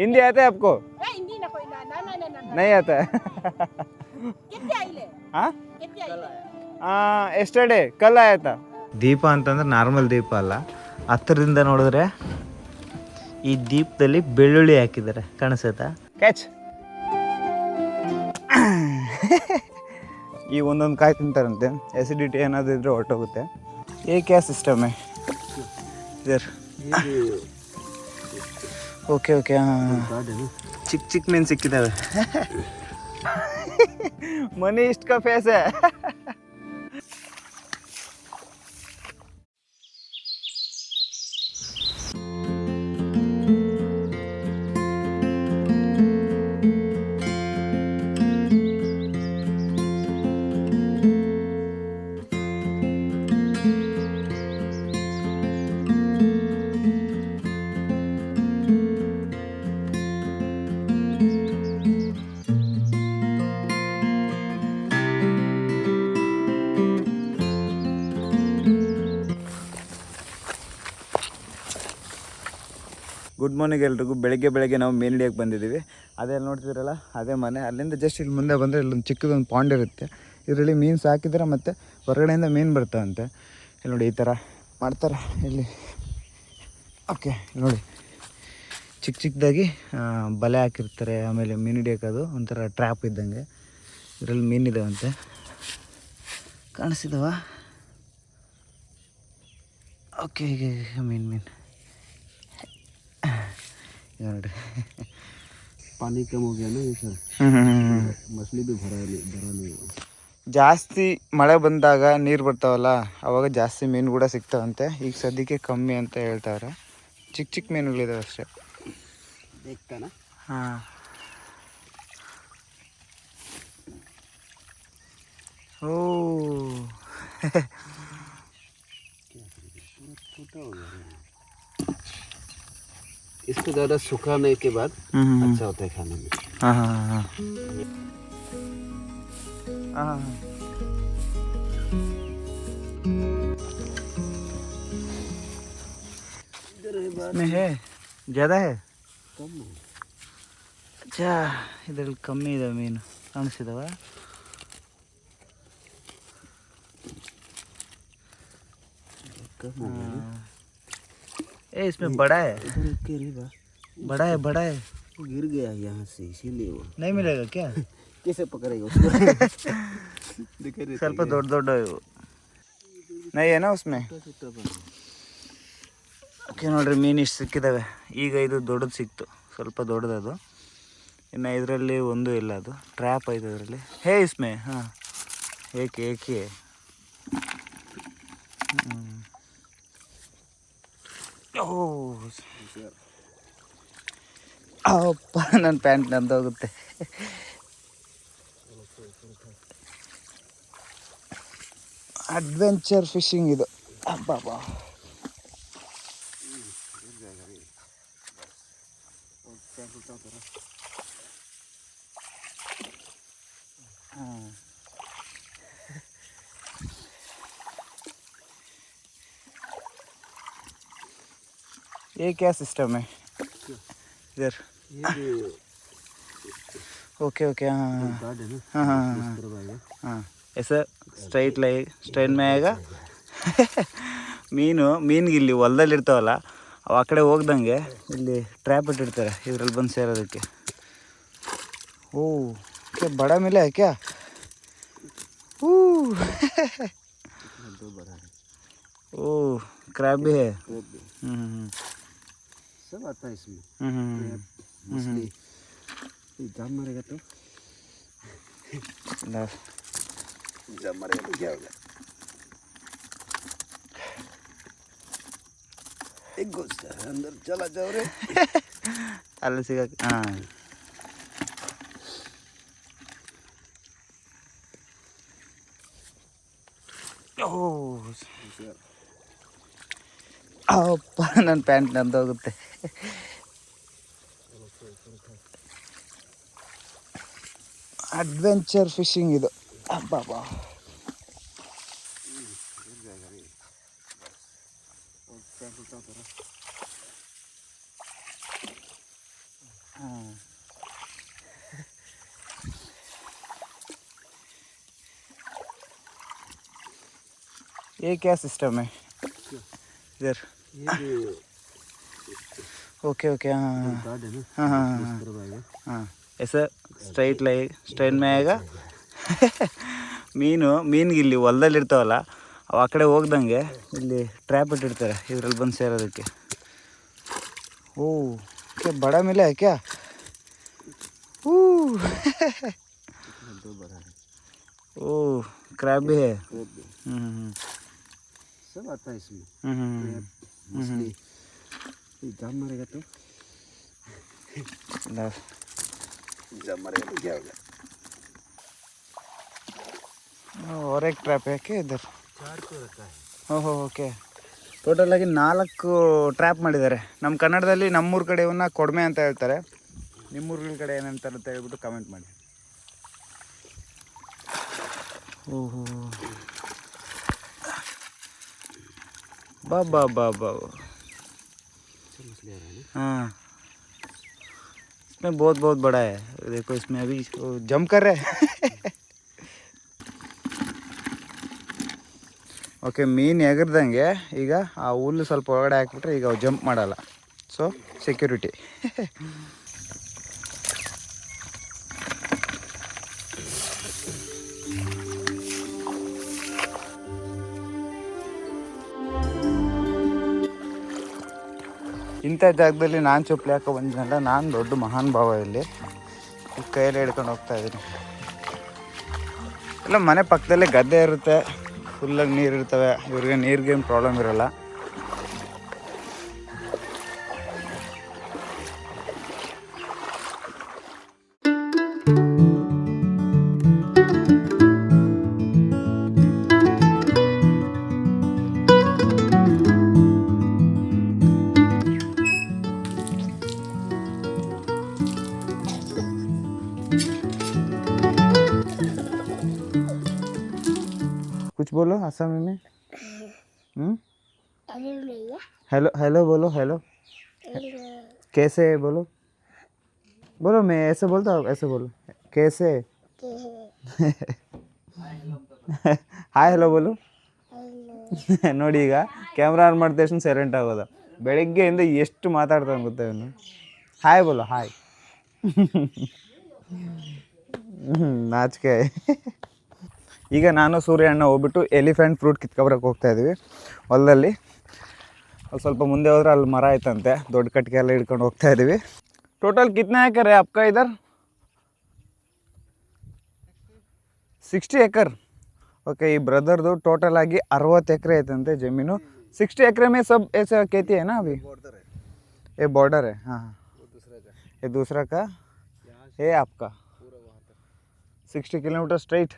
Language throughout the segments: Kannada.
हिंदी आता है आपको? हिंदी ना कोई ना ना ना ना नहीं आता है. कितने आइले हाँ कितने आइले ಎಸ್ಟರ್ಡೇ ಕಲ್ ಆಯ್ತಾ. ದೀಪ ಅಂತಂದ್ರೆ ನಾರ್ಮಲ್ ದೀಪ ಅಲ್ಲ, ಹತ್ತಿರದಿಂದ ನೋಡಿದ್ರೆ ಈ ದೀಪದಲ್ಲಿ ಬೆಳ್ಳುಳ್ಳಿ ಹಾಕಿದ್ದಾರೆ, ಕಾಣಿಸುತ್ತಾ? ಕ್ಯಾಚ್. ಈ ಒಂದೊಂದು ಕಾಯಿ ತಿಂತಾರಂತೆ, ಎಸಿಡಿಟಿ ಏನಾದರೂ ಇದ್ರೆ ಹೊರಟೋಗುತ್ತೆ. ಏಕೆ ಸಿಸ್ಟಮೇ ಸರ್? ಓಕೆ ಓಕೆ, ಹಾಂ ಚಿಕ್ಕ ಚಿಕ್ಕ ಮೀನು ಸಿಕ್ಕಿದ್ದಾವೆ. ಮನಿ ಇಷ್ಟ ಕಾ ಫೇಸ್ ಹೈ. ಗುಡ್ ಮಾರ್ನಿಂಗ್ ಎಲ್ರಿಗೂ. ಬೆಳಗ್ಗೆ ನಾವು ಮೀನು ಹಿಡಿಯೋಕ್ಕೆ ಬಂದಿದ್ದೀವಿ. ಅದೇ ನೋಡ್ತಿದ್ರಲ್ಲ, ಅದೇ ಮನೆ. ಅಲ್ಲಿಂದ ಜಸ್ಟ್ ಇಲ್ಲಿ ಮುಂದೆ ಬಂದರೆ ಇಲ್ಲೊಂದು ಚಿಕ್ಕದೊಂದು ಪಾಂಡ್ ಇರುತ್ತೆ. ಇದರಲ್ಲಿ ಮೀನು ಸಾಕಿದ್ರೆ ಮತ್ತು ಹೊರಗಡೆಯಿಂದ ಮೀನು ಬರ್ತಾವಂತೆ. ಇಲ್ಲಿ ನೋಡಿ ಈ ಥರ ಮಾಡ್ತಾರೆ ಇಲ್ಲಿ. ಓಕೆ ನೋಡಿ, ಚಿಕ್ಕ ಚಿಕ್ಕದಾಗಿ ಬಲೆ ಹಾಕಿರ್ತಾರೆ. ಆಮೇಲೆ ಮೀನು ಹಿಡಿಯೋಕ್ಕದು ಒಂಥರ ಟ್ರ್ಯಾಪ್ ಇದ್ದಂಗೆ. ಇದರಲ್ಲಿ ಮೀನಿದಾವಂತೆ, ಕಾಣಿಸಿದವ? ಓಕೆ, ಈಗ ಮೀನು ನೋಡಿ. पानी कम हो गया ना ये सर, मछली भी भरा नहीं. ಜಾಸ್ತಿ ಮಳೆ ಬಂದಾಗ ನೀರು ಬರ್ತಾವಲ್ಲ, ಅವಾಗ ಜಾಸ್ತಿ ಮೀನು ಕೂಡ ಸಿಗ್ತಾವಂತೆ. ಈಗ ಸದ್ಯಕ್ಕೆ ಕಮ್ಮಿ ಅಂತ ಹೇಳ್ತಾವ್ರೆ. ಚಿಕ್ಕ ಚಿಕ್ಕ ಮೀನುಗಳಿದಾವೆ ಅಷ್ಟೇ. देखता ना. ಹಾಂ, ಓ छोटा हो गया. इसको ज़्यादा सुखाने के बाद अच्छा होता है खाने में. हाँ हाँ हाँ हाँ. इसमें है ज़्यादा है. कम है. अच्छा, ಇದರಲ್ಲಿ ಕಮ್ಮಿ ಇದೆ ಮೀನು, ಕಾಣಿಸಿದವ? कम हो गया ना. ए इसमें बड़ा है, बड़ा है. बड़ा है. वो गिर गया यहाँ से, इसीलिए वो नहीं मिलेगा क्या? कैसे पकड़ेगा उसको. ಸ್ವಲ್ಪ ದೊಡ್ಡ ದೊಡ್ಡ ಇವು ನೈ ಏನೋ ಉಸ್ಮೆ. ಓಕೆ ನೋಡ್ರಿ, ಮೀನು ಇಷ್ಟು ಸಿಕ್ಕಿದ್ದಾವೆ. ಈಗ ಇದು ದೊಡ್ಡದು ಸಿಕ್ತು, ಸ್ವಲ್ಪ ದೊಡ್ಡದದು. ಇನ್ನು ಇದರಲ್ಲಿ ಒಂದು ಇಲ್ಲ, ಅದು ಟ್ರ್ಯಾಪ್ ಆಯ್ತು ಇದರಲ್ಲಿ. ಹೇ ಇಸ್ಮೆ, ಹಾಂ ಏಕೆ ಏಕೆ. ಅಪ್ಪ, ನನ್ನ ಪ್ಯಾಂಟ್ ನಂದೋಗುತ್ತೆ. ಅಡ್ವೆಂಚರ್ ಫಿಶಿಂಗ್ ಇದು. ಅಬ್ಬಾ, ಹಾಂ. ये क्या सिस्टम है इधर? ओके ओके, हाँ हाँ हाँ हाँ, ऐसा ಸ್ಟ್ರೈಟ್ में आएगा. ಮೀನಿಗೆ ಇಲ್ಲಿ ಹೊಲದಲ್ಲಿ ಇರ್ತಾವಲ್ಲ, ಅವು ಆ ಕಡೆ ಹೋಗ್ದಂಗೆ ಇಲ್ಲಿ ಟ್ರ್ಯಾಪ್ ಇಟ್ಟಿರ್ತಾರೆ, ಇದರಲ್ಲಿ ಬಂದು ಸೇರೋದಕ್ಕೆ. ಓ क्या बड़ा मिला है क्या? ओह, क्रैब भी है. सब आता है इसमें. मछली जाम मारेगा तो जाम मारेगा तो क्या होगा. एक घुस अंदर चला जाओ रे. ಅಲ್ಲಿ ಸಿಗ. ಹಾಂ, ಅಪ್ಪ, ನನ್ನ ಪ್ಯಾಂಟ್ ನಂದೋಗುತ್ತೆ. ಅಡ್ವೆಂಚರ್ ಫಿಶಿಂಗ್ ಇದು. ಅಬ್ಬಾ, हाँ ये क्या सिस्टम है इधर? ये ओके ओके हाँ गार्ड है ना, हाँ हाँ उस हाँ तरफ आएगा। हाँ ऐसा ಸ್ಟ್ರೈಟ್ में आएगा ಮೀನಿಗೆ ಇಲ್ಲಿ ಹೊಲದಲ್ಲಿ ಇರ್ತಾವಲ್ಲ ಅವು ಆ ಕಡೆ ಹೋಗ್ದಂಗೆ ಇಲ್ಲಿ ಟ್ರ್ಯಾಪ್ ಇಟ್ಟಿರ್ತಾರೆ ಇದ್ರಲ್ಲಿ ಬಂದು ಸೇರೋದಕ್ಕೆ. ಓ क्या बड़ा मिला है क्या? दो बड़ा है, ओ क्रैब भी है. क्रैब भी। सब आता है इसमें, क्रैब, मछली। ये जाम मारेगा तो जाम मारेगा तो क्या होगा? और एक ट्रैप है क्या इधर? 4 को रखा है। ಓಹೋ ಓಕೆ. ಟೋಟಲಾಗಿ 4 ಟ್ರ್ಯಾಪ್ ಮಾಡಿದ್ದಾರೆ. ನಮ್ಮ ಕನ್ನಡದಲ್ಲಿ ನಮ್ಮೂರ ಕಡೆ ಇವನ್ನ ಕೊಡ್ಮೆ ಅಂತ ಹೇಳ್ತಾರೆ. ನಿಮ್ಮೂರುಗಳ ಕಡೆ ಏನಂತಾರೆ ಅಂತ ಹೇಳ್ಬಿಟ್ಟು ಕಮೆಂಟ್ ಮಾಡಿ. ಓಹೋ बा बा बा बा हाँ इसमें बहुत बहुत बड़ा है. देखो इसमें अभी जंप कर रहे हैं. ಓಕೆ ಮೀನು ಎಗರ್ದಂಗೆ ಈಗ ಆ ಹುಲ್ಲು ಸ್ವಲ್ಪ ಒಳಗಡೆ ಹಾಕ್ಬಿಟ್ರೆ ಈಗ ಅವು ಜಂಪ್ ಮಾಡಲ್ಲ. So security. ಇಂಥ ಜಾಗದಲ್ಲಿ ನಾನು ಚಪ್ಪಲಿ ಹಾಕೋ ಬಂದಿನಲ್ಲ, ನಾನು ದೊಡ್ಡ ಮಹಾನ್ ಭಾವ ಇಲ್ಲಿ ಕೈಯಲ್ಲಿ ಹಿಡ್ಕೊಂಡು ಹೋಗ್ತಾ ಇದ್ದೀನಿ. ಎಲ್ಲ ಮನೆ ಪಕ್ಕದಲ್ಲೇ ಗದ್ದೆ ಇರುತ್ತೆ, ಫುಲ್ಲಾಗಿ ನೀರು ಇರ್ತವೆ. ಇವ್ರಿಗೆ ನೀರಿಗೇನು ಪ್ರಾಬ್ಲಮ್ ಇರೋಲ್ಲ. कुछ बोलो असमी में. हेलो हेलो बोलो. हेलो कैसे है बोलो. बोलो मैं ऐसे बोलता हूँ, ऐसे बोलो कैसे. ಹಾಯ್ ಹಲೋ ಬೋಲು. ನೋಡಿ ಈಗ ಕ್ಯಾಮ್ರಾ ಆನ್ ಮಾಡಿದ ತಕ್ಷಣ ಸೈಲೆಂಟ್ ಆಗೋದು. ಬೆಳಗ್ಗೆಯಿಂದ ಎಷ್ಟು ಮಾತಾಡ್ತಾನೆ ಗೊತ್ತಾ ಇವನು. ಹಾಯ್ ಬೋಲು ಹಾಯ್. ನಾಚಿಕೆ. ಈಗ ನಾನು ಸೂರ್ಯ ಅಣ್ಣ ಹೋಗ್ಬಿಟ್ಟು ಎಲಿಫೆಂಟ್ ಫ್ರೂಟ್ ಕಿತ್ಕೊಬರಕ್ಕೆ ಹೋಗ್ತಾ ಇದ್ದೀವಿ ಹೊಲದಲ್ಲಿ. ಅಲ್ಲಿ ಸ್ವಲ್ಪ ಮುಂದೆ ಹೋದ್ರೆ ಅಲ್ಲಿ ಮರ ಐತಂತೆ, ದೊಡ್ಡ ಕಟ್ಟಿಗೆ ಎಲ್ಲ ಹಿಡ್ಕೊಂಡು ಹೋಗ್ತಾ ಇದ್ದೀವಿ. ಟೋಟಲ್ ಕಿತ್ನಾ ಎಕರ್ है आपका इधर? 60 ಎಕರ್. ಓಕೆ ಈ ಬ್ರದರ್ದು ಟೋಟಲ್ ಆಗಿ 60 ಎಕರೆ ಐತಂತೆ ಜಮೀನು. 60 ಎಕರೆ में सब ऐसा खेती है ना अभी? बॉर्डर है, ये बॉर्डर है. हाँ वो दूसरा का, ये दूसरा का, ये आपका पूरा वहाँ तक 60 किलोमीटर स्ट्रेट.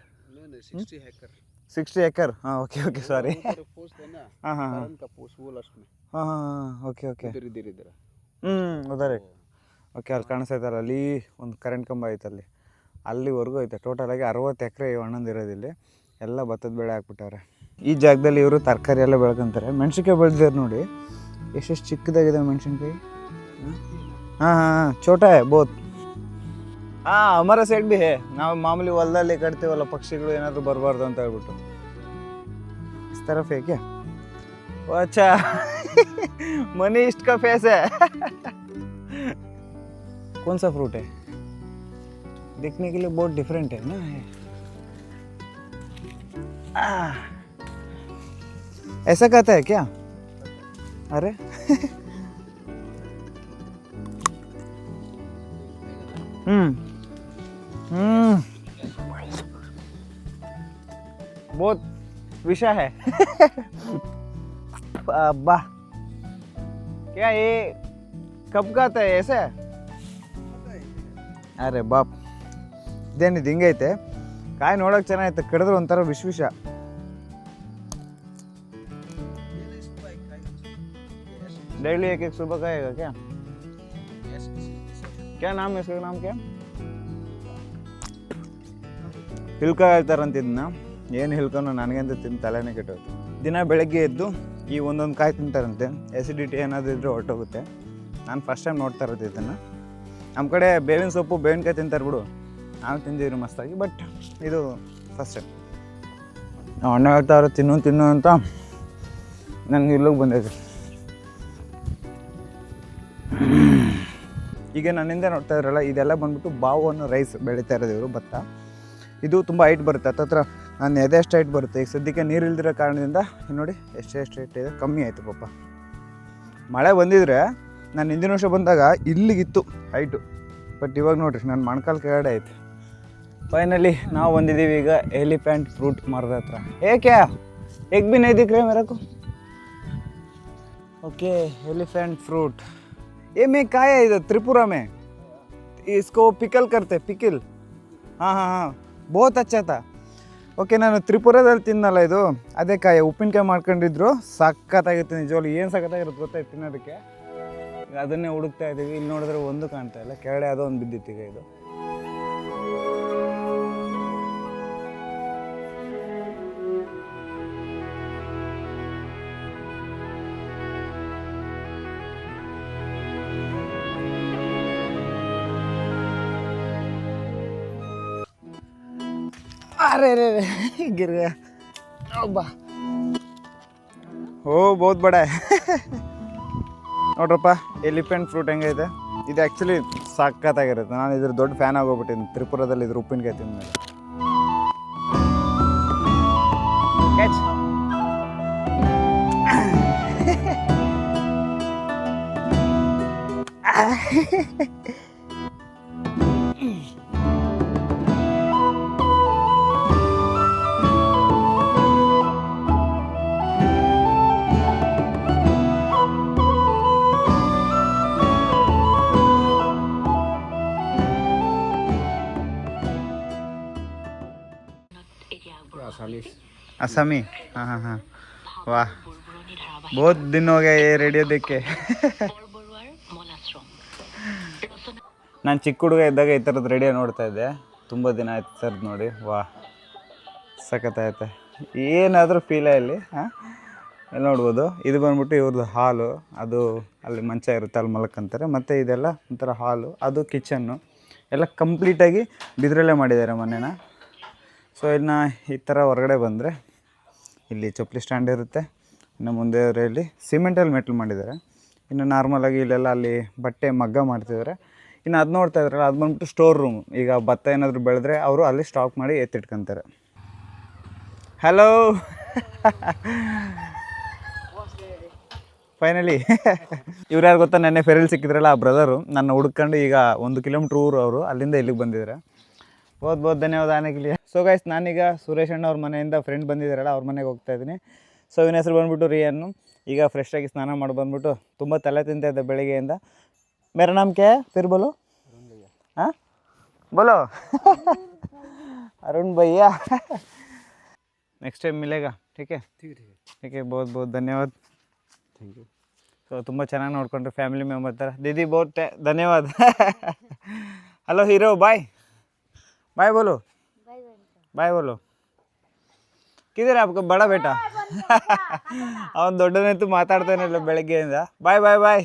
नहीं 60 एकड़. 60 एकड़. हाँ ओके ओके सॉरी. पोस्ट है ना, हाँ हाँ हाँ करंट का पोस्ट वो लास्ट में. हाँ हाँ ಓಕೆ ಓಕೆ. इधर इधर ಉದಾರೆ. ಓಕೆ ಅಲ್ಲಿ ಕಾಣಿಸ್ತೈತಲ್ಲ, ಅಲ್ಲಿ ಒಂದು ಕರೆಂಟ್ ಕಂಬ ಐತಲ್ಲಿ, ಅಲ್ಲಿವರೆಗೂ ಐತೆ. ಟೋಟಲಾಗಿ 60 ಎಕರೆ ಅಣ್ಣಂದು ಇರೋದಿಲ್ಲಿ. ಎಲ್ಲ ಭತ್ತದ ಬೆಳೆ ಹಾಕ್ಬಿಟ್ಟಾರೆ. ಈ ಜಾಗದಲ್ಲಿ ಇವರು ತರಕಾರಿ ಎಲ್ಲ ಬೆಳ್ಕೊಂತಾರೆ. ಮೆಣಸಿನ್ಕಾಯಿ ಬೆಳೆದಿದ್ದಾರೆ ನೋಡಿ, ಎಷ್ಟೆಷ್ಟು ಚಿಕ್ಕದಾಗಿದೆ ಮೆಣಸಿನ್ಕಾಯಿ. ಹಾಂ ಹಾಂ ಛೋಟಾ ಹೇ ಬೋತ್. ಹಾಂ ಅಮರ ಸೈಡ್ ಬಿ ಹೇ. ನಾವು ಮಾಮೂಲಿ ಹೊಲದಲ್ಲಿ ಕಟ್ತೀವಲ್ಲ, ಪಕ್ಷಿಗಳು ಏನಾದರೂ ಬರಬಾರ್ದು ಅಂತ ಹೇಳ್ಬಿಟ್ಟು. ಇಸ್ तरफ है क्या? अच्छा मनीष का फेस है. कौन सा फ्रूट है? दिखने के लिए बहुत डिफरेंट है ना. ऐसा कहता है क्या? अरे बहुत विषय है. अब्बा क्या ये कब का आता है ऐसे? अरे बाप ಇದೇನಿದು ಹಿಂಗೈತೆ. ಕಾಯಿ ನೋಡೋಕೆ ಚೆನ್ನಾಗೈತೆ, ಕಡಿದ್ರೆ ಒಂಥರ ವಿಷ. डेली एक एक सुबह खाएगा क्या? क्या नाम है इसका? नाम क्या? ಹಿಲ್ಕ ಹೇಳ್ತಾರಂತ. ಇದನ್ನ ಏನು ಹಿಲ್ಕನೋ ನನಗಂತ ತಿಂದು ತಲೆನೇ ಕೆಟ್ಟೋಯ್ತು. ದಿನ ಬೆಳಗ್ಗೆ ಎದ್ದು ಈ ಒಂದೊಂದು ಕಾಯಿ ತಿಂತಾರಂತೆ. ಎಸಿಡಿಟಿ ಏನಾದರೂ ಇದ್ದರೆ ಹೊರಟೋಗುತ್ತೆ. ನಾನು ಫಸ್ಟ್ ಟೈಮ್ ನೋಡ್ತಾ ಇರೋದು ಇದನ್ನು. ನಮ್ಮ ಕಡೆ ಬೇವಿನ ಸೊಪ್ಪು ಬೇವಿನಕಾಯಿ ತಿಂತಾರೆ ಬಿಡು, ನಾವು ತಿಂದಿದ್ರು ಮಸ್ತಾಗಿ. ಬಟ್ ಇದು ಫಸ್ಟ್ ಟೈಮ್ ನಾವು ಅಣ್ಣ ಹೇಳ್ತಾವ್ರೆ ತಿನ್ನು ಅಂತ ನನಗೆ ಇಲ್ಲಿಗೆ ಬಂದೈತೆ. ಈಗ ನನ್ನಿಂದ ನೋಡ್ತಾ ಇದ್ರಲ್ಲ, ಇದೆಲ್ಲ ಬಂದ್ಬಿಟ್ಟು ಬಾವು ಅನ್ನೋ ರೈಸ್ ಬೆಳೀತಾ ಇರೋದು ಇವರು, ಭತ್ತ. ಇದು ತುಂಬ ಹೈಟ್ ಬರುತ್ತೆ, ಹತ್ತತ್ರ ನಾನು ಎದೆಷ್ಟು ಹೈಟ್ ಬರುತ್ತೆ. ಈಗ ಸದ್ಯಕ್ಕೆ ನೀರು ಇಲ್ದಿರೋ ಕಾರಣದಿಂದ ನೋಡಿ ಎಷ್ಟು ಹೈಟ್ ಇದೆ, ಕಮ್ಮಿ ಆಯಿತು ಪಾಪ. ಮಳೆ ಬಂದಿದ್ರೆ ನಾನು ಹಿಂದಿನ ವರ್ಷ ಬಂದಾಗ ಇಲ್ಲಿಗಿತ್ತು ಹೈಟು, ಬಟ್ ಇವಾಗ ನೋಡಿರಿ ನನ್ನ ಮೊಣಕಾಲು ಕೆಳಗಡೆ ಐತೆ. ಫೈನಲಿ ನಾವು ಬಂದಿದ್ದೀವಿ ಈಗ ಎಲಿಫೆಂಟ್ ಫ್ರೂಟ್ ಮರದ ಹತ್ರ. ಏಕೆ एक भी नहीं दिख रहे मेरे को. ओके एलिफेंट फ्रूट, ये में क्या है इधर त्रिपुरा में, इसको पिकल करते पिकल. हाँ हाँ हाँ बहुत अच्छा था. ಓಕೆ, ನಾನು ತ್ರಿಪುರದಲ್ಲಿ ತಿನ್ನಲ್ಲ ಇದು, ಅದೇ ಕಾಯಿ ಉಪ್ಪಿನಕಾಯಿ ಮಾಡ್ಕೊಂಡಿದ್ರು, ಸಖತ್ತಾಗಿತ್ತು ನಿಜವಾಗ್ಲು. ಏನು ಸಖತ್ತಾಗಿರುತ್ತೆ ಗೊತ್ತಾಯ್ತು ತಿನ್ನೋದಕ್ಕೆ. ಅದನ್ನೇ ಹುಡುಕ್ತಾ ಇದ್ದೀವಿ. ಇಲ್ಲಿ ನೋಡಿದ್ರೆ ಒಂದು ಕಾಣ್ತಾ ಇಲ್ಲ, ಕೆಳಗಡೆ ಅದೋ ಒಂದು ಬಿದ್ದಿತ್ತು ಈಗ ಇದು. अरे रे रे गिर गया. ಓ ಬಹುತ್ ಬಡ ನೋಡ್ರಪ್ಪ ಎಲಿಫೆಂಟ್ ಫ್ರೂಟ್ ಹೆಂಗೈತೆ. ಇದು ಆ್ಯಕ್ಚುಲಿ ಸಖತ್ತಾಗಿರುತ್ತೆ. ನಾನು ಇದ್ರ ದೊಡ್ಡ ಫ್ಯಾನ್ ಆಗೋಗ್ಬಿಟ್ಟಿದ್ದೀನಿ ತ್ರಿಪುರದಲ್ಲಿ ಇದ್ರ ಉಪ್ಪಿನಕಾಯಿ ತಿಂದ್ಮೇಲೆ. असमी, हाँ हाँ हाँ, वाह बहुत दिन हो गया ये ರೇಡಿಯೋ देख के. ನಾನು ಚಿಕ್ಕ ಹುಡುಗ ಇದ್ದಾಗ ಈ ಥರದ್ದು ರೇಡಿಯೋ ನೋಡ್ತಾ ಇದ್ದೆ, ತುಂಬ ದಿನ ಆಯ್ತು ಸರ್ ನೋಡಿ. ವಾಹ್ ಸಖತ್ತಾಯ್ತೆ, ಏನಾದರೂ ಫೀಲೇ ಇಲ್ಲಿ. ಹಾಂ ಇಲ್ಲಿ ನೋಡ್ಬೋದು, ಇದು ಬಂದ್ಬಿಟ್ಟು ಇವ್ರದ್ದು ಹಾಲು, ಅದು ಅಲ್ಲಿ ಮಂಚ ಇರುತ್ತೆ ಅಲ್ಲಿ ಮಲ್ಕೊಂತಾರೆ. ಮತ್ತು ಇದೆಲ್ಲ ಒಂಥರ ಹಾಲು, ಅದು ಕಿಚನ್ನು, ಎಲ್ಲ ಕಂಪ್ಲೀಟಾಗಿ ಬಿದಿರಲ್ಲೇ ಮಾಡಿದ್ದಾರೆ ಮನೇನ. ಸೊ ಇನ್ನು ಈ ಥರ ಹೊರಗಡೆ ಬಂದರೆ ಇಲ್ಲಿ ಚಪ್ಪಲಿ ಸ್ಟ್ಯಾಂಡ್ ಇರುತ್ತೆ. ಇನ್ನು ಮುಂದೆ ಇಲ್ಲಿ ಸಿಮೆಂಟಲ್ಲಿ ಮೆಟ್ಲು ಮಾಡಿದ್ದಾರೆ. ಇನ್ನು ನಾರ್ಮಲಾಗಿ ಇಲ್ಲೆಲ್ಲ ಅಲ್ಲಿ ಬಟ್ಟೆ ಮಗ್ಗ ಮಾಡ್ತಿದ್ದಾರೆ. ಇನ್ನು ಅದು ನೋಡ್ತಾ ಇದ್ರಲ್ಲ, ಅದು ಬಂದ್ಬಿಟ್ಟು ಸ್ಟೋರ್ ರೂಮ್. ಈಗ ಭತ್ತ ಏನಾದರೂ ಬೆಳೆದ್ರೆ ಅವರು ಅಲ್ಲಿ ಸ್ಟಾಕ್ ಮಾಡಿ ಎತ್ತಿಟ್ಕೊತಾರೆ. ಹಲೋ ಫೈನಲಿ ಇವ್ರು ಯಾರು ಗೊತ್ತಾ, ನೆನ್ನೆ ಫೆರಲ್ಲಿ ಸಿಕ್ಕಿದ್ರಲ್ಲ ಆ ಬ್ರದರು, ನನ್ನ ಹುಡ್ಕೊಂಡು ಈಗ 1 ಕಿಲೋಮೀಟ್ರ್ ಊರು ಅವರು, ಅಲ್ಲಿಂದ ಇಲ್ಲಿಗೆ ಬಂದಿದ್ದಾರೆ. ಬಹುತ್ ಧನ್ಯವಾದ ಆನೆಗೆ. ಸೊ ಗೈಸ್, ನಾನೀಗ ಸುರೇಶ್ ಅಣ್ಣ ಅವ್ರ ಮನೆಯಿಂದ ಫ್ರೆಂಡ್ ಬಂದಿದ್ದಾರಲ್ಲ ಅವ್ರ ಮನೆಗೆ ಹೋಗ್ತಾ ಇದ್ದೀನಿ. ಸೊ ಇವನ ಹೆಸರು ಬಂದ್ಬಿಟ್ಟು ರಿಯನ್ನು. ಈಗ ಫ್ರೆಶ್ಶಾಗಿ ಸ್ನಾನ ಮಾಡಿ ಬಂದ್ಬಿಟ್ಟು ತುಂಬ ತಲೆ ತಿಂತಾ ಇದ್ದೆ ಬೆಳಿಗ್ಗೆಯಿಂದ. ಮೇರಾ ನಾಮ್ ಕ್ಯಾ ಫಿರ್ ಬೋಲೋ. ಹಾಂ ಬೋಲೋ ಅರುಣ್ ಭಯ್ಯ. ನೆಕ್ಸ್ಟ್ ಟೈಮ್ ಮಿಲೇಗಾ. ಟೀಕೆ ಟೀಕೆ, ಬಹುತ್ ಧನ್ಯವಾದ. Thank you. ಸೊ ತುಂಬ ಚೆನ್ನಾಗಿ ನೋಡ್ಕೊಂಡ್ರೆ ಫ್ಯಾಮಿಲಿ ಮೆಂಬರ್ ಥರ. ದೀದಿ ಬಹುತ್ ಧನ್ಯವಾದ. ಹಲೋ ಹೀರೋ, ಬಾಯ್ बाय बोलो, बाय बोलो. किधर है आपका बड़ा बेटा? ಅವನು ದೊಡ್ಡನಂತೂ ಮಾತಾಡ್ತಾನೆ ಇಲ್ಲ ಬೆಳಗ್ಗೆಯಿಂದ. ಬಾಯ್ ಬಾಯ್ ಬಾಯ್.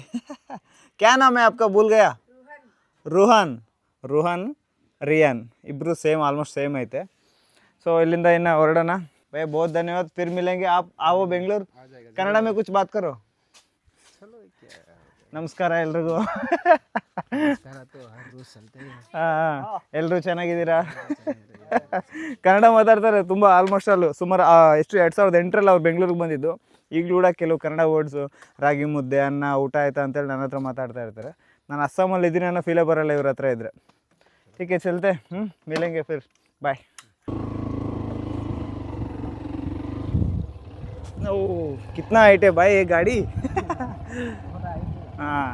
ಕ್ಯಾ ನಾಮ್ ಹೈ आपका? ಭೂಲ್ ಗಯಾ. ರುಹಾನ್, ರಿಯಾನ್ ಇಬ್ಬರು ಸೇಮ್, ಆಲ್ಮೋಸ್ಟ್ ಸೇಮ್ ಐತೆ. ಸೊ ಇಲ್ಲಿಂದ ಇನ್ನು ಹೊರಡೋಣ. ಭೈ ಬಹುತ್ ಧನ್ಯವಾದ. ಫಿರ್ ಮಿಲೆಂಗೆ. आप आओ बेंगलुरु. ಕನ್ನಡ में कुछ बात करो. ನಮಸ್ಕಾರ ಎಲ್ರಿಗೂ. ಎಲ್ಲರೂ ಚೆನ್ನಾಗಿದ್ದೀರಾ? ಕನ್ನಡ ಮಾತಾಡ್ತಾರೆ ತುಂಬ, ಆಲ್ಮೋಸ್ಟ್ ಅಲ್ಲೂ ಸುಮಾರು. ಎಷ್ಟು 2008ರಲ್ಲಿ ಅವ್ರು ಬೆಂಗಳೂರಿಗೆ ಬಂದಿದ್ದು. ಈಗಲೂ ಕೂಡ ಕೆಲವು ಕನ್ನಡ ವರ್ಡ್ಸು, ರಾಗಿ ಮುದ್ದೆ, ಅನ್ನ, ಊಟ ಆಯ್ತಾ ಅಂತೇಳಿ ನನ್ನ ಹತ್ರ ಮಾತಾಡ್ತಾ ಇರ್ತಾರೆ. ನಾನು ಅಸ್ಸಾಮಲ್ಲಿ ಇದ್ದೀನಿ ಅನ್ನೋ ಫೀಲೇ ಬರೋಲ್ಲ ಇವ್ರ ಹತ್ರ ಇದ್ದರೆ. ಟೀಕೆ ಚಲ್ತೆ. ಮಿಲೆಂಗೆ ಫಿರ್, ಬಾಯ್. ಓ ಕಿತ್ನಾ ಹೈಟ್ ಹೈ ಭಾई ये गाड़ी. हाँ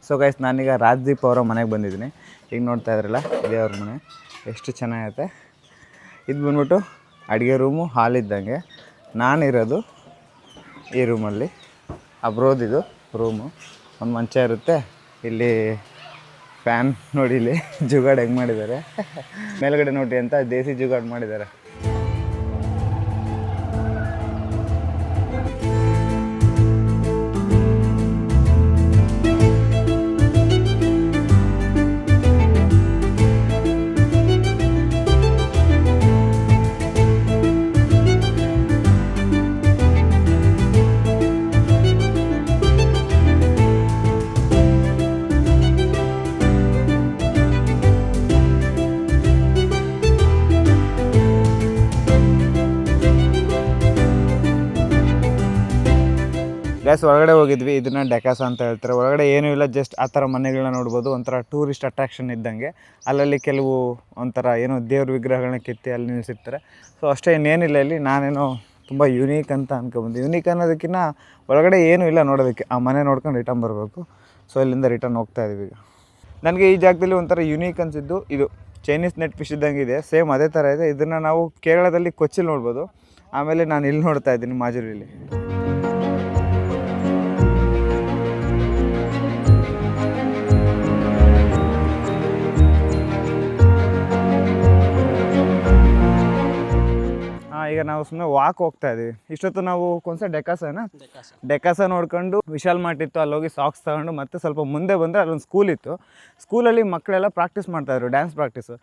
ಸೊ ಗೈಸ್ ನಾನೀಗ ರಾಜ್ದೀಪ್ ಅವರ ಮನೆಗೆ ಬಂದಿದ್ದೀನಿ. ಈಗ ನೋಡ್ತಾ ಇದ್ರಲ್ಲ ಇದೇ ಅವ್ರ ಮನೆ, ಎಷ್ಟು ಚೆನ್ನಾಗೈತೆ. ಇದು ಬಂದ್ಬಿಟ್ಟು ಅಡುಗೆ ರೂಮು, ಹಾಲ್ ಇದ್ದಂಗೆ. ನಾನಿರೋದು ಈ ರೂಮಲ್ಲಿ. ಅಬ್ರೋದಿದು ರೂಮು, ಒಂದು ಮಂಚ ಇರುತ್ತೆ. ಇಲ್ಲಿ ಫ್ಯಾನ್ ನೋಡಿ, ಇಲ್ಲಿ ಜುಗಾಡ್ ಹೆಂಗೆ ಮಾಡಿದ್ದಾರೆ ಮೇಲ್ಗಡೆ ನೋಡಿ ಅಂತ ದೇಸಿ ಜುಗಾಡ್ ಮಾಡಿದ್ದಾರೆ. ಗ್ಯಾಸ್ ಹೊರಗಡೆ ಹೋಗಿದ್ವಿ. ಇದನ್ನು ಡೆಕಾಸ ಅಂತ ಹೇಳ್ತಾರೆ. ಒಳಗಡೆ ಏನೂ ಇಲ್ಲ, ಜಸ್ಟ್ ಆ ಥರ ಮನೆಗಳನ್ನ ನೋಡ್ಬೋದು. ಒಂಥರ ಟೂರಿಸ್ಟ್ ಅಟ್ರಾಕ್ಷನ್ ಇದ್ದಂಗೆ. ಅಲ್ಲಲ್ಲಿ ಕೆಲವು ಒಂಥರ ಏನೋ ದೇವ್ರ ವಿಗ್ರಹಗಳನ್ನ ಕೆತ್ತಿ ಅಲ್ಲಿ ನಿಲ್ಲಿಸಿರ್ತಾರೆ. ಸೊ ಅಷ್ಟೇ, ಇನ್ನೇನಿಲ್ಲ ಇಲ್ಲಿ. ನಾನೇನೋ ತುಂಬ ಯುನೀಕ್ ಅಂತ ಅನ್ಕೊಬಂದು. ಯುನೀಕ್ ಅನ್ನೋದಕ್ಕಿಂತ ಒಳಗಡೆ ಏನೂ ಇಲ್ಲ ನೋಡೋದಕ್ಕೆ. ಆ ಮನೆ ನೋಡ್ಕೊಂಡು ರಿಟರ್ನ್ ಬರಬೇಕು. ಸೊ ಇಲ್ಲಿಂದ ರಿಟರ್ನ್ ಹೋಗ್ತಾ ಇದೀವಿ ಈಗ. ನನಗೆ ಈ ಜಾಗದಲ್ಲಿ ಒಂಥರ ಯುನೀಕ್ ಅನಿಸಿದ್ದು ಇದು ಚೈನೀಸ್ ನೆಟ್ ಫಿಶ್ ಇದ್ದಂಗೆ ಇದೆ. ಸೇಮ್ ಅದೇ ಥರ ಇದೆ. ಇದನ್ನು ನಾವು ಕೇರಳದಲ್ಲಿ ಕೊಚ್ಚಿಲ್ ನೋಡ್ಬೋದು. ಆಮೇಲೆ ನಾನು ಇಲ್ಲಿ ನೋಡ್ತಾ ಇದ್ದೀನಿ ಮಾಜುಲಿಯಲ್ಲಿ. ಈಗ ನಾವು ಸುಮ್ಮನೆ ವಾಕ್ ಹೋಗ್ತಾ ಇದೀವಿ. ಇಷ್ಟೊತ್ತು ನಾವು ಕೊಂಸ ಡೆಕಾಸ ನೋಡ್ಕೊಂಡು ವಿಶಾಲ್ ಮಾರ್ಟ್ ಇತ್ತು, ಅಲ್ಲಿ ಹೋಗಿ ಸಾಕ್ಸ್ ತಗೊಂಡು ಮತ್ತೆ ಸ್ವಲ್ಪ ಮುಂದೆ ಬಂದರೆ ಅಲ್ಲೊಂದು ಸ್ಕೂಲ್ ಇತ್ತು. ಸ್ಕೂಲಲ್ಲಿ ಮಕ್ಕಳೆಲ್ಲ ಪ್ರಾಕ್ಟೀಸ್ ಮಾಡ್ತಾಯಿದ್ರು, ಡ್ಯಾನ್ಸ್ ಪ್ರಾಕ್ಟೀಸು.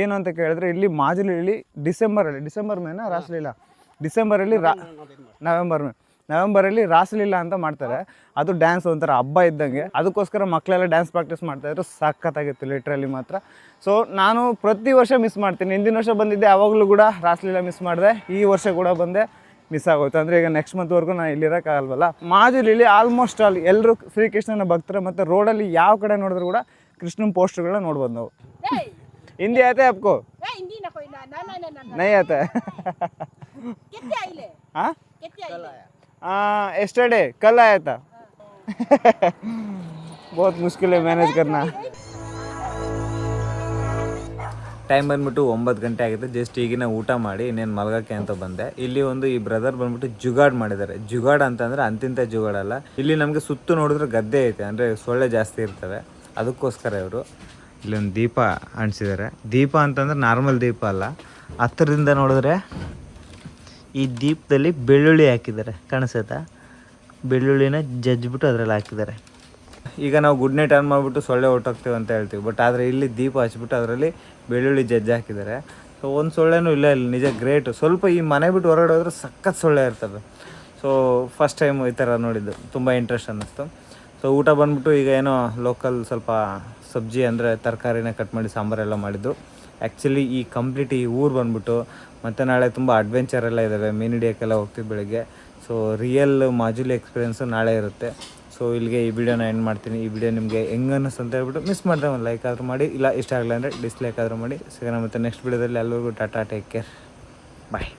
ಏನು ಅಂತ ಕೇಳಿದ್ರೆ ಇಲ್ಲಿ ಮಾಜುಲಿಯಲ್ಲಿ ಡಿಸೆಂಬರಲ್ಲಿ ನವೆಂಬರಲ್ಲಿ ರಾಸಲೀಲಾ ಅಂತ ಮಾಡ್ತಾರೆ. ಅದು ಡ್ಯಾನ್ಸ್ ಒಂಥರ ಹಬ್ಬ ಇದ್ದಂಗೆ. ಅದಕ್ಕೋಸ್ಕರ ಮಕ್ಕಳೆಲ್ಲ ಡ್ಯಾನ್ಸ್ ಪ್ರಾಕ್ಟೀಸ್ ಮಾಡ್ತಾಯಿದ್ರು. ಸಖತ್ತಾಗಿತ್ತು ಲಿಟ್ರಲಿ ಮಾತ್ರ. ಸೊ ನಾನು ಪ್ರತಿ ವರ್ಷ ಮಿಸ್ ಮಾಡ್ತೀನಿ. ಹಿಂದಿನ ವರ್ಷ ಬಂದಿದ್ದೆ, ಆವಾಗಲೂ ಕೂಡ ರಾಸಲೀಲಾ ಮಿಸ್ ಮಾಡಿದೆ. ಈ ವರ್ಷ ಕೂಡ ಬಂದೆ, ಮಿಸ್ ಆಗೋಯ್ತು. ಅಂದರೆ ಈಗ ನೆಕ್ಸ್ಟ್ ಮಂತ್ವರೆಗೂ ನಾನು ಇಲ್ಲಿರೋಕ್ಕಾಗಲ್ವಲ್ಲ. ಮಾಜುಲಿಯಲ್ಲಿ ಆಲ್ಮೋಸ್ಟ್ ಆಲ್ ಎಲ್ಲರೂ ಶ್ರೀಕೃಷ್ಣನ ಭಕ್ತರು. ಮತ್ತು ರೋಡಲ್ಲಿ ಯಾವ ಕಡೆ ನೋಡಿದ್ರು ಕೂಡ ಕೃಷ್ಣನ ಪೋಸ್ಟರ್ಗಳನ್ನ ನೋಡ್ಬೋದು ನಾವು. हिंदी आता है आपको? हिंदी ना कोई ना ना ना ना ना नहीं आता है? कितने आइले? हाँ, कितने आइले? yesterday कल आया था. बहुत मुश्किल है मैनेज करना. ಟೈಮ್ ಬಂದ್ಬಿಟ್ಟು 9 ಗಂಟೆ ಆಗಿತ್ತು. ಜಸ್ಟ್ ಈಗಿನ ಊಟ ಮಾಡಿ ಇನ್ನೇನು ಮಲಗಕ್ಕೆ ಅಂತ ಬಂದೆ. ಇಲ್ಲಿ ಒಂದು ಈ ಬ್ರದರ್ ಬಂದ್ಬಿಟ್ಟು ಜುಗಾಡ್ ಮಾಡಿದ್ದಾರೆ. ಜುಗಾಡ್ ಅಂತಂದರೆ ಅಂತಿಂತ ಜುಗಾಡಲ್ಲ. ಇಲ್ಲಿ ನಮಗೆ ಸುತ್ತು ನೋಡಿದ್ರೆ ಗದ್ದೆ ಐತೆ, ಅಂದರೆ ಸೊಳ್ಳೆ ಜಾಸ್ತಿ ಇರ್ತವೆ. ಅದಕ್ಕೋಸ್ಕರ ಇವರು ಇಲ್ಲೊಂದು ದೀಪ ಅಂಟಿಸಿದ್ದಾರೆ. ದೀಪ ಅಂತಂದ್ರೆ ನಾರ್ಮಲ್ ದೀಪ ಅಲ್ಲ. ಹತ್ತಿರದಿಂದ ನೋಡಿದ್ರೆ ಈ ದೀಪದಲ್ಲಿ ಬೆಳ್ಳುಳ್ಳಿ ಹಾಕಿದ್ದಾರೆ, ಕಾಣಿಸುತ್ತಾ? ಬೆಳ್ಳುಳ್ಳಿನ ಜಜ್ಜಿಬಿಟ್ಟು ಅದರಲ್ಲಿ ಹಾಕಿದ್ದಾರೆ. ಈಗ ನಾವು ಗುಡ್ ನೈಟ್ ಆನ್ ಮಾಡಿಬಿಟ್ಟು ಸೊಳ್ಳೆ ಹೊಟ್ಟೋಗ್ತೀವಿ ಅಂತ ಹೇಳ್ತೀವಿ. ಬಟ್ ಆದರೆ ಇಲ್ಲಿ ದೀಪ ಹಚ್ಬಿಟ್ಟು ಅದರಲ್ಲಿ ಬೆಳ್ಳುಳ್ಳಿ ಜಜ್ಜಿ ಹಾಕಿದ್ದಾರೆ. ಸೊ ಒಂದು ಸೊಳ್ಳೆನೂ ಇಲ್ಲ ಇಲ್ಲಿ. ನಿಜ ಗ್ರೇಟು. ಸ್ವಲ್ಪ ಈ ಮನೆ ಬಿಟ್ಟು ಹೊರಗಡೆ ಹೋದ್ರೆ ಸಖತ್ ಸೊಳ್ಳೆ ಇರ್ತವೆ. ಸೊ ಫಸ್ಟ್ ಟೈಮ್ ಈ ಥರ ನೋಡಿದ್ದು, ತುಂಬ ಇಂಟ್ರೆಸ್ಟ್ ಅನ್ನಿಸ್ತು. ಸೊ ಊಟ ಬಂದ್ಬಿಟ್ಟು ಈಗ ಏನೋ ಲೋಕಲ್ ಸ್ವಲ್ಪ ಸಬ್ಜಿ ಅಂದರೆ ತರಕಾರಿನ ಕಟ್ ಮಾಡಿ ಸಾಂಬಾರೆಲ್ಲ ಮಾಡಿದ್ದು. ಆ್ಯಕ್ಚುಲಿ ಈ ಕಂಪ್ಲೀಟ್ ಈ ಊರು ಬಂದ್ಬಿಟ್ಟು ಮತ್ತು ನಾಳೆ ತುಂಬ ಅಡ್ವೆಂಚರ್ ಎಲ್ಲ ಇದ್ದಾವೆ. ಮೀನು ಹಿಡಿಯೋಕ್ಕೆಲ್ಲ ಹೋಗ್ತೀವಿ ಬೆಳಗ್ಗೆ. ಸೊ ರಿಯಲ್ ಮಾಜುಲಿ ಎಕ್ಸ್ಪೀರಿಯೆನ್ಸು ನಾಳೆ ಇರುತ್ತೆ. ಸೊ ಇಲ್ಲಿಗೆ ಈ ವಿಡಿಯೋನ ಎಂಡ್ ಮಾಡ್ತೀನಿ. ಈ ವಿಡಿಯೋ ನಿಮಗೆ ಹೆಂಗೆ ಅನ್ನಿಸ್ತು ಅಂತ ಹೇಳ್ಬಿಟ್ಟು ಮಿಸ್ ಮಾಡಿದ್ರೆ ಒಂದು ಲೈಕ್ ಆದರೂ ಮಾಡಿ, ಇಲ್ಲ ಇಷ್ಟ ಆಗಲ್ಲ ಅಂದರೆ ಡಿಸ್ಲೈಕ್ ಆದರೂ ಮಾಡಿ. ಸಿಗೋಣ ಮತ್ತೆ ನೆಕ್ಸ್ಟ್ ವಿಡಿಯೋದಲ್ಲಿ. ಎಲ್ಲರಿಗೂ ಟಾಟಾ, ಟೇಕ್ ಕೇರ್, ಬಾಯ್.